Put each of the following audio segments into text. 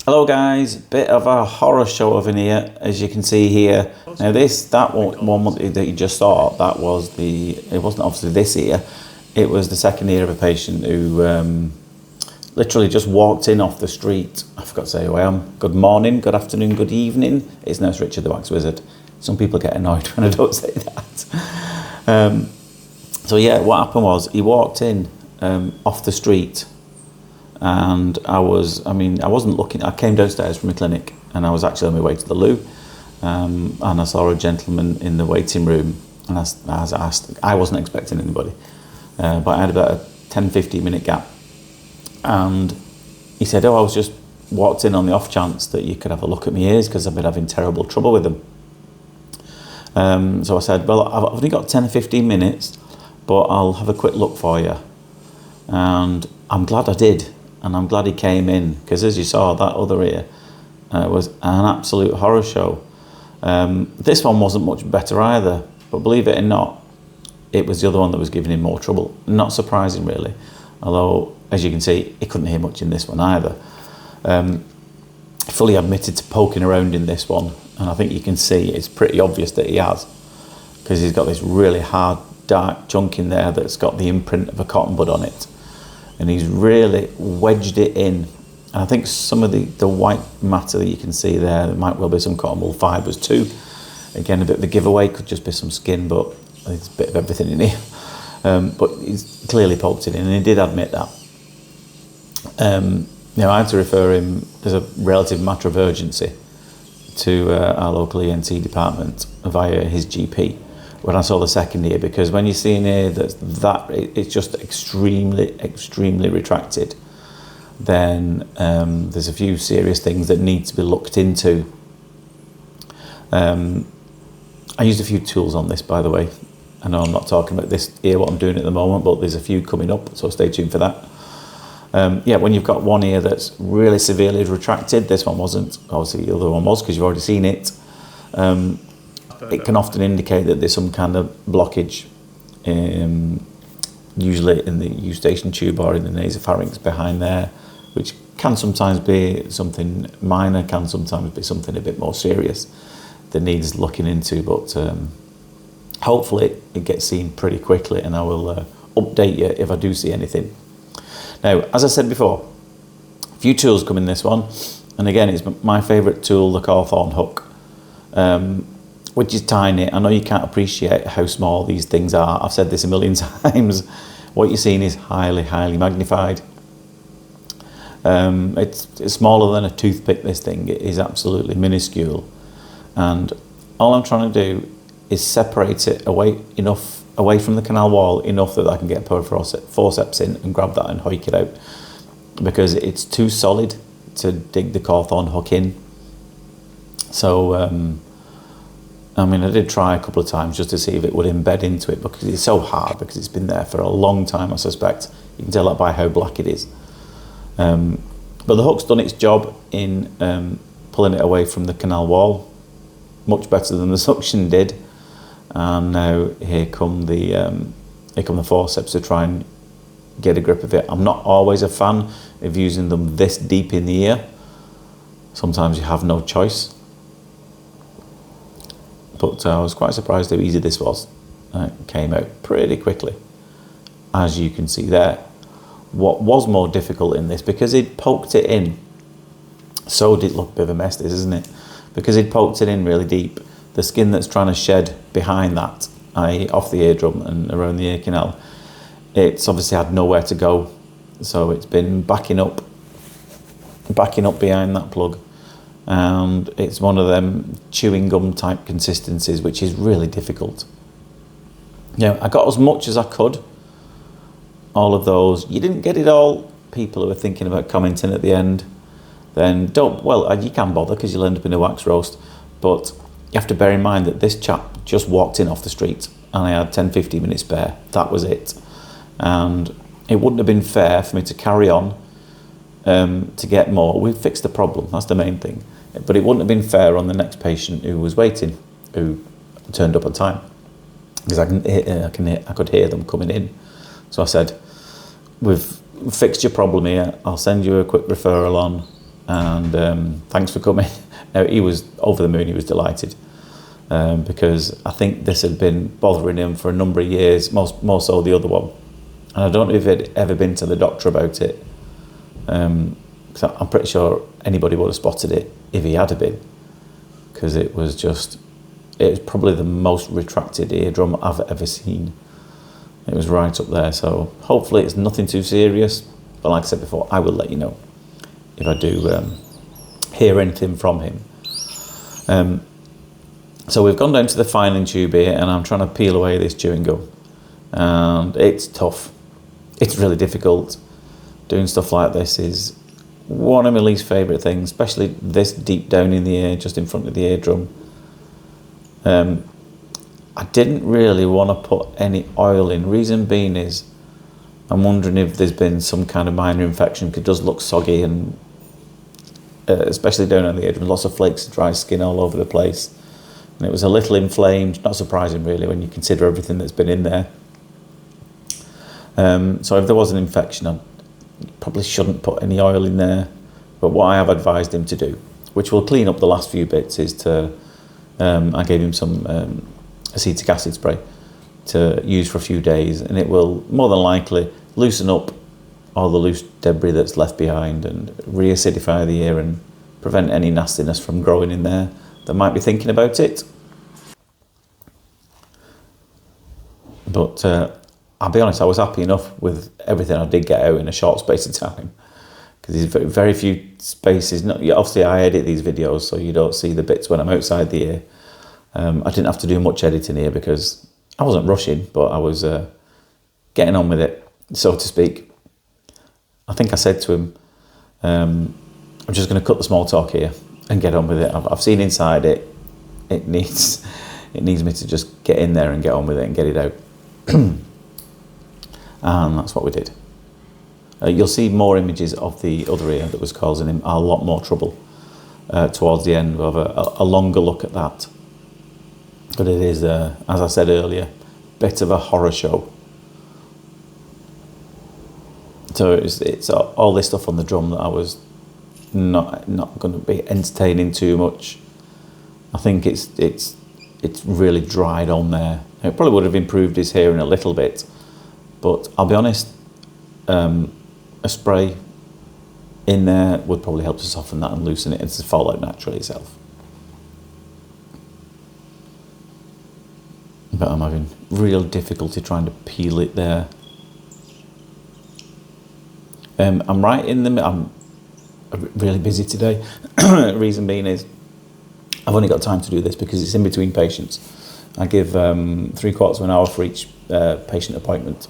Hello guys, bit of a horror show over here, as you can see here. Now that one that you just saw, it wasn't obviously this ear, it was the second ear of a patient who literally just walked in off the street. I forgot to say who I am. Good morning, good afternoon, good evening. It's Nurse Richard the Wax Wizard. Some people get annoyed when I don't say that. So yeah, what happened was he walked in off the street. And I wasn't looking. I came downstairs from a clinic and I was actually on my way to the loo, and I saw a gentleman in the waiting room, and I wasn't expecting anybody, but I had about a 10-15 minute gap, and he said, I was just walked in on the off chance that you could have a look at my ears because I've been having terrible trouble with them. So I said, well, I've only got 10 or 15 minutes, but I'll have a quick look for you. And I'm glad I did. And I'm glad he came in, because as you saw, that other ear was an absolute horror show. This one wasn't much better either, but believe it or not, it was the other one that was giving him more trouble. Not surprising really, although as you can see, he couldn't hear much in this one either. Fully admitted to poking around in this one, and I think you can see it's pretty obvious that he has, because he's got this really hard dark chunk in there that's got the imprint of a cotton bud on it. And he's really wedged it in. And I think some of the white matter that you can see there might well be some cotton wool fibres too. Again, a bit of a giveaway, could just be some skin, but there's a bit of everything in here. But he's clearly poked it in, and he did admit that. Now, I had to refer him as a relative matter of urgency to our local ENT department via his GP when I saw the second ear, because when you see an ear it's just extremely retracted, then there's a few serious things that need to be looked into. I used a few tools on this, by the way. I know I'm not talking about this ear, what I'm doing at the moment, but there's a few coming up, so stay tuned for that. Yeah, when you've got one ear that's really severely retracted, this one wasn't, obviously the other one was, because you've already seen it. It can often indicate that there's some kind of blockage, usually in the eustachian tube or in the nasopharynx behind there, which can sometimes be something minor, can sometimes be something a bit more serious that needs looking into, but hopefully it gets seen pretty quickly, and I will update you if I do see anything. Now, as I said before, a few tools come in this one, and again, it's my favourite tool, the Cawthorn hook. Which is tiny. I know you can't appreciate how small these things are. I've said this a million times. What you're seeing is highly magnified. It's smaller than a toothpick, this thing. It is absolutely minuscule. And all I'm trying to do is separate it away from the canal wall enough that I can get a pair of forceps in and grab that and hoik it out, because it's too solid to dig the Cawthorn hook in. So, I did try a couple of times just to see if it would embed into it, because it's so hard, because it's been there for a long time, I suspect. You can tell that by how black it is. But the hook's done its job in pulling it away from the canal wall, much better than the suction did. And now here come the forceps to try and get a grip of it. I'm not always a fan of using them this deep in the ear. Sometimes you have no choice. But I was quite surprised how easy this was. It came out pretty quickly, as you can see there. What was more difficult in this, because he'd poked it in, so did look a bit of a mess this, isn't it? Because he'd poked it in really deep, the skin that's trying to shed behind that, i.e. off the eardrum and around the ear canal, it's obviously had nowhere to go. So it's been backing up behind that plug. And it's one of them chewing gum type consistencies, which is really difficult. I got as much as I could, all of those. You didn't get it all. People who are thinking about commenting at the end, then you can bother, because you'll end up in a wax roast, but you have to bear in mind that this chap just walked in off the street and I had 10-15 minutes spare. That was it. And it wouldn't have been fair for me to carry on to get more. We fixed the problem, that's the main thing. But it wouldn't have been fair on the next patient who was waiting, who turned up on time, because I could hear them coming in. So I said, we've fixed your problem here. I'll send you a quick referral on. and thanks for coming. Now, he was over the moon, he was delighted, because I think this had been bothering him for a number of years, more so the other one. And I don't know if he'd ever been to the doctor about it, because I'm pretty sure anybody would have spotted it if he had been, because it was probably the most retracted eardrum I've ever seen. It was right up there, so hopefully it's nothing too serious. But like I said before, I will let you know if I do hear anything from him. So we've gone down to the filing tube here, and I'm trying to peel away this chewing gum. And it's tough. It's really difficult. Doing stuff like this is one of my least favourite things, especially this deep down in the ear, just in front of the eardrum. I didn't really want to put any oil in. Reason being is I'm wondering if there's been some kind of minor infection, because it does look soggy, and especially down on the eardrum, lots of flakes of dry skin all over the place. And it was a little inflamed, not surprising really when you consider everything that's been in there. So if there was an infection, I probably shouldn't put any oil in there. But what I have advised him to do, which will clean up the last few bits, is to, I gave him some acetic acid spray to use for a few days, and it will more than likely loosen up all the loose debris that's left behind and re-acidify the ear and prevent any nastiness from growing in there that might be thinking about it. But I'll be honest, I was happy enough with everything I did get out in a short space of time, because there's very few spaces. Obviously I edit these videos so you don't see the bits when I'm outside the ear. I didn't have to do much editing here because I wasn't rushing, but I was getting on with it, so to speak. I think I said to him, I'm just going to cut the small talk here and get on with it. I've seen inside it. It needs me to just get in there and get on with it and get it out. And that's what we did. You'll see more images of the other ear that was causing him a lot more trouble towards the end. We'll have a longer look at that. But it is, as I said earlier, a bit of a horror show. So it's all this stuff on the drum that I was not going to be entertaining too much. I think it's really dried on there. It probably would have improved his hearing a little bit, but I'll be honest, a spray in there would probably help to soften that and loosen it and to fall out naturally itself. But I'm having real difficulty trying to peel it there. I'm right in the middle. I'm really busy today. Reason being is I've only got time to do this because it's in between patients. I give 3/4 of an hour for each patient appointment.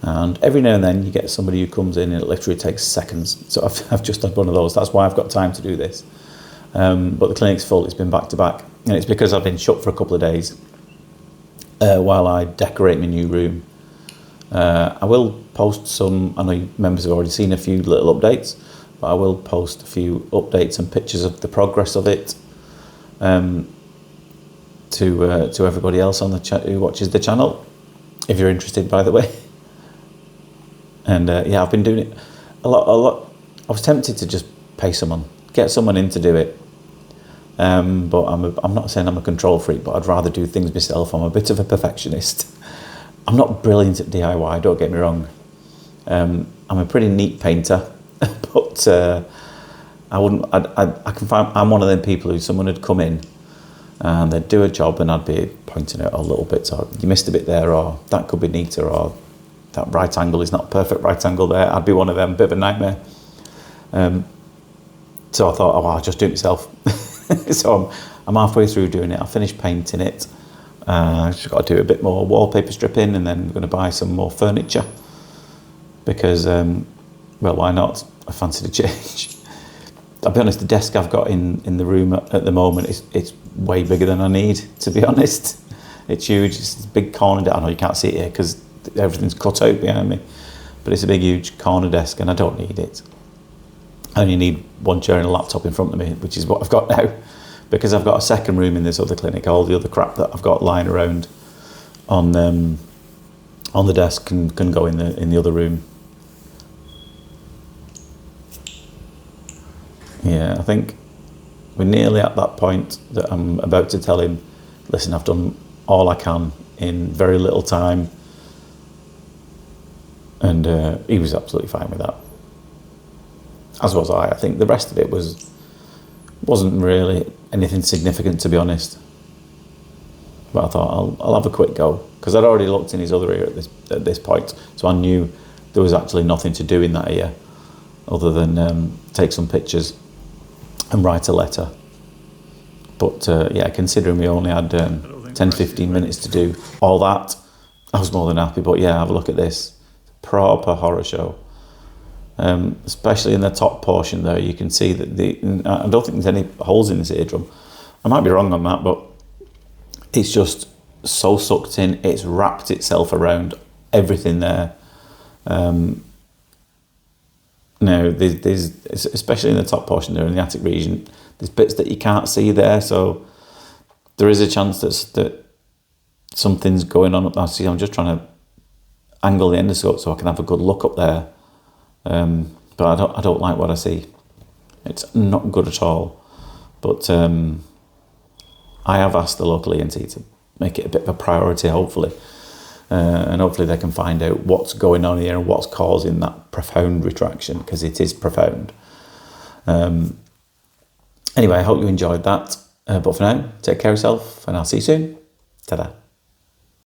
And every now and then you get somebody who comes in and it literally takes seconds. So I've just had one of those. That's why I've got time to do this. But the clinic's full. It's been back to back. And it's because I've been shut for a couple of days while I decorate my new room. I will post some, I know members have already seen a few little updates, but I will post a few updates and pictures of the progress of it to everybody else on the who watches the channel, if you're interested, by the way. And yeah, I've been doing it a lot. I was tempted to just pay someone, get someone in to do it. But I'm not saying I'm a control freak, but I'd rather do things myself. I'm a bit of a perfectionist. I'm not brilliant at DIY, don't get me wrong. I'm a pretty neat painter, but I can find, I'm one of them people who someone would come in and they'd do a job and I'd be pointing out a little bit, so you missed a bit there, or that could be neater, or that right angle is not perfect right angle there. I'd be one of them, bit of a nightmare. So I thought, oh, I'll just do it myself. So I'm halfway through doing it. I finished painting it. I've just got to do a bit more wallpaper stripping, and then I'm going to buy some more furniture because, well, why not? I fancied a change. I'll be honest, the desk I've got in the room at the moment it's way bigger than I need, to be honest. It's huge. It's a big corner desk. I know you can't see it here because everything's cut out behind me, but it's a big, huge corner desk, and I don't need it. I only need one chair and a laptop in front of me, which is what I've got now, because I've got a second room in this other clinic. All the other crap that I've got lying around on the desk can go in the other room. Yeah, I think we're nearly at that point that I'm about to tell him, listen, I've done all I can in very little time. And he was absolutely fine with that. As was I. I think the rest of it wasn't really anything significant, to be honest. But I thought I'll have a quick go, because I'd already looked in his other ear at this point, so I knew there was actually nothing to do in that ear other than take some pictures and write a letter. But yeah, considering we only had 10-15 minutes to do all that, I was more than happy. But yeah, have a look at this. Proper horror show. Especially in the top portion there, you can see that I don't think there's any holes in this eardrum. I might be wrong on that, but it's just so sucked in. It's wrapped itself around everything there. Now, there's especially in the top portion there in the attic region, there's bits that you can't see there, so there is a chance that something's going on up there. See, I'm just trying to angle the endoscope so I can have a good look up there. But I don't like what I see. It's not good at all. But I have asked the local ENT to make it a bit of a priority, hopefully. And hopefully they can find out what's going on here and what's causing that profound retraction, because it is profound. Anyway, I hope you enjoyed that. But for now, take care of yourself, and I'll see you soon. Ta-da.